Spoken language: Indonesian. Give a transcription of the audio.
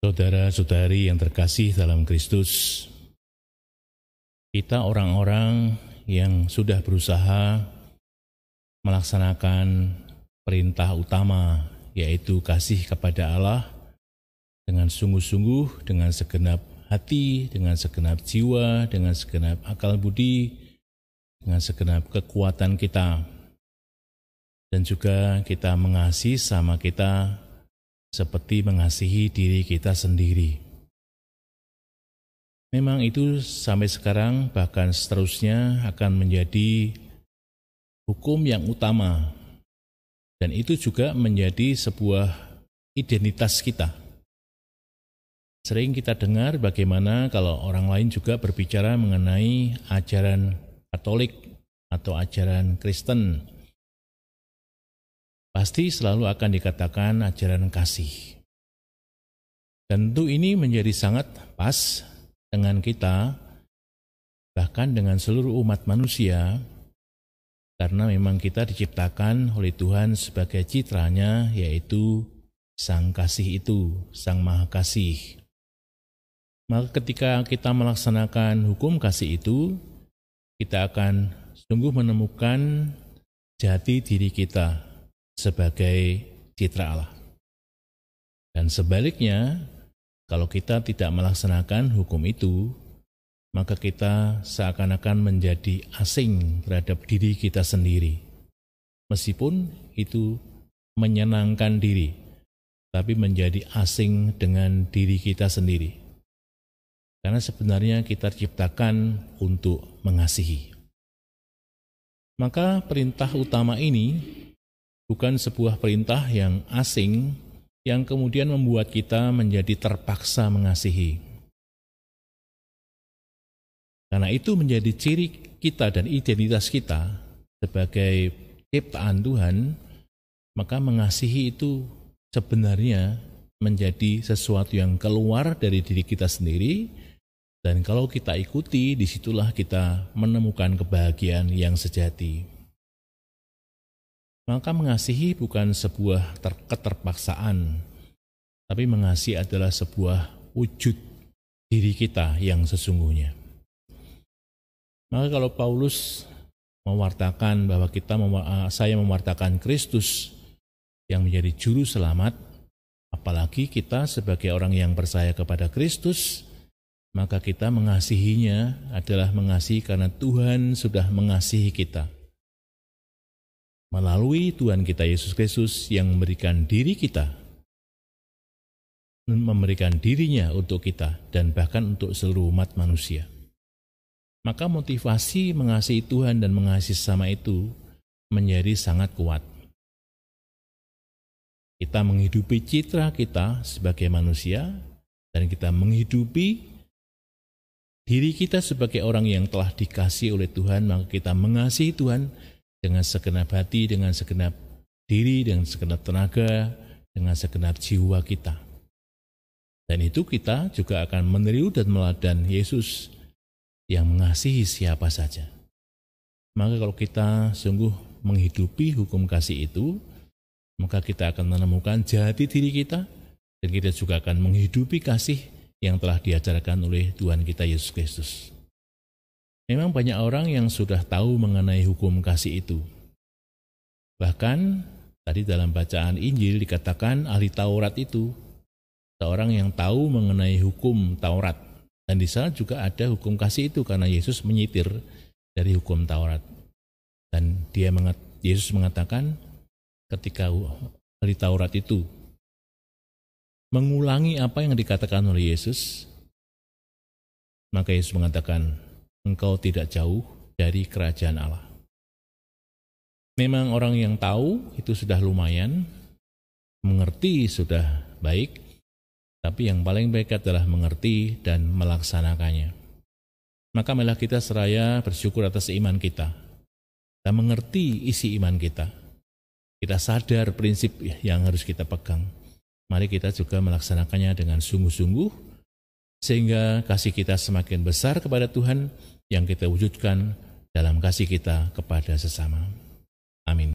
Saudara-saudari yang terkasih dalam Kristus, kita orang-orang yang sudah berusaha melaksanakan perintah utama, yaitu kasih kepada Allah dengan sungguh-sungguh, dengan segenap hati, dengan segenap jiwa, dengan segenap akal budi, dengan segenap kekuatan kita. Dan juga kita mengasihi sama kita seperti mengasihi diri kita sendiri. Memang itu sampai sekarang bahkan seterusnya akan menjadi hukum yang utama, dan itu juga menjadi sebuah identitas kita. Sering kita dengar bagaimana kalau orang lain juga berbicara mengenai ajaran Katolik atau ajaran Kristen, pasti selalu akan dikatakan ajaran kasih. Tentu ini menjadi sangat pas dengan kita, bahkan dengan seluruh umat manusia, karena memang kita diciptakan oleh Tuhan sebagai citranya, yaitu Sang Kasih itu, Sang Maha Kasih. Maka ketika kita melaksanakan hukum kasih itu, kita akan sungguh menemukan jati diri kita sebagai citra Allah. Dan sebaliknya, kalau kita tidak melaksanakan hukum itu, maka kita seakan-akan menjadi asing terhadap diri kita sendiri. Meskipun itu menyenangkan diri, tapi menjadi asing dengan diri kita sendiri. Karena sebenarnya kita diciptakan untuk mengasihi. Maka perintah utama ini bukan sebuah perintah yang asing yang kemudian membuat kita menjadi terpaksa mengasihi. Karena itu menjadi ciri kita dan identitas kita sebagai ciptaan Tuhan, maka mengasihi itu sebenarnya menjadi sesuatu yang keluar dari diri kita sendiri, dan kalau kita ikuti, disitulah kita menemukan kebahagiaan yang sejati. Maka mengasihi bukan sebuah keterpaksaan, tapi mengasihi adalah sebuah wujud diri kita yang sesungguhnya. Maka kalau Paulus mewartakan bahwa saya mewartakan Kristus yang menjadi juru selamat, apalagi kita sebagai orang yang percaya kepada Kristus, maka kita mengasihinya adalah mengasihi karena Tuhan sudah mengasihi kita. Melalui Tuhan kita Yesus Kristus yang memberikan diri kita, memberikan dirinya untuk kita dan bahkan untuk seluruh umat manusia. Maka motivasi mengasihi Tuhan dan mengasihi sesama itu menjadi sangat kuat. Kita menghidupi citra kita sebagai manusia dan kita menghidupi diri kita sebagai orang yang telah dikasihi oleh Tuhan, maka kita mengasihi Tuhan dengan segenap hati, dengan segenap diri, dengan segenap tenaga, dengan segenap jiwa kita. Dan itu kita juga akan meniru dan meladan Yesus yang mengasihi siapa saja. Maka kalau kita sungguh menghidupi hukum kasih itu, maka kita akan menemukan jati diri kita, dan kita juga akan menghidupi kasih yang telah diajarkan oleh Tuhan kita Yesus Kristus. Memang banyak orang yang sudah tahu mengenai hukum kasih itu. Bahkan tadi dalam bacaan Injil dikatakan ahli Taurat itu seorang yang tahu mengenai hukum Taurat. Dan di sana juga ada hukum kasih itu karena Yesus menyitir dari hukum Taurat. Dan Yesus mengatakan ketika ahli Taurat itu mengulangi apa yang dikatakan oleh Yesus, maka Yesus mengatakan, engkau tidak jauh dari kerajaan Allah. Memang orang yang tahu itu sudah lumayan, mengerti sudah baik, tapi yang paling baik adalah mengerti dan melaksanakannya. Maka marilah kita seraya bersyukur atas iman kita. Kita mengerti isi iman kita. Kita sadar prinsip yang harus kita pegang. Mari kita juga melaksanakannya dengan sungguh-sungguh, sehingga kasih kita semakin besar kepada Tuhan yang kita wujudkan dalam kasih kita kepada sesama.